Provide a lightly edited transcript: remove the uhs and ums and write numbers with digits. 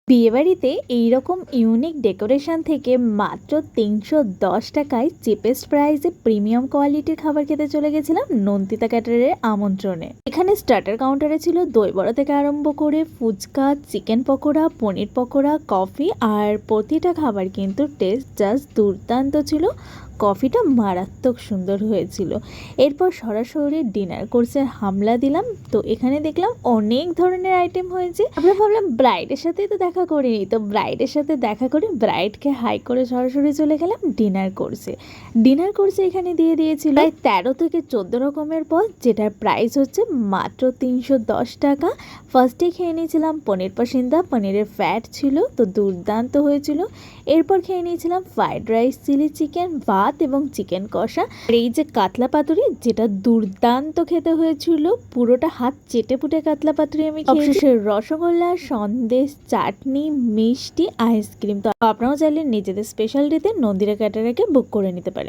বিয়েবাড়িতে এইরকম unique decoration থেকে মাত্র ৩১০ টাকায় চিপেস্ট প্রাইসে প্রিমিয়াম কোয়ালিটির খাবার খেতে চলে গেছিলাম নন্দিতা ক্যাটারের আমন্ত্রণে। এখানে স্টার্টার কাউন্টারে ছিল দই বড়া থেকে আরম্ভ করে ফুচকা, চিকেন পকোড়া, পনির পকোড়া, কফি, আর প্রতিটা খাবার কিন্তু টেস্ট জাস্ট দুর্দান্ত ছিল। কফিটা মারাত্মক সুন্দর হয়েছিল। এরপর সরাসরি ডিনার কোর্সে হামলা দিলাম। তো এখানে দেখলাম অনেক ধরনের আইটেম হয়েছে। আমরা ভাবলাম ব্রাইডের সাথে তো দেখা করিনি, তো ব্রাইডের সাথে দেখা করে ব্রাইডকে হাই করে সরাসরি চলে গেলাম ডিনার কোর্সে। ডিনার কোর্সে এখানে দিয়ে দিয়েছিল প্রায় 13 থেকে 14 রকমের পদ, যেটার প্রাইস হচ্ছে মাত্র 310 টাকা। ফার্স্টে খেয়ে নিয়েছিলাম পনির পাসিন্দা, পনিরের ফ্যাট ছিল তো দুর্দান্ত হয়েছিল। এরপর খেয়ে নিয়েছিলাম ফ্রাইড রাইস, চিলি চিকেন, ভাত এবং চিকেন কষা। আর এই যে কাতলা পাতুরি, যেটা দুর্দান্ত খেতে হয়েছিল, পুরোটা হাত চেটে পুটে কাতলা পাতুরি আমি খেয়েছি। অবশেষে রসগোল্লা, সন্দেশ, চাটনি, মিষ্টি, আইসক্রিম। তো আপনারাও চাইলে নিজেদের স্পেশাল ডেতে নন্দিতা ক্যাটারারকে বুক করে নিতে পারেন।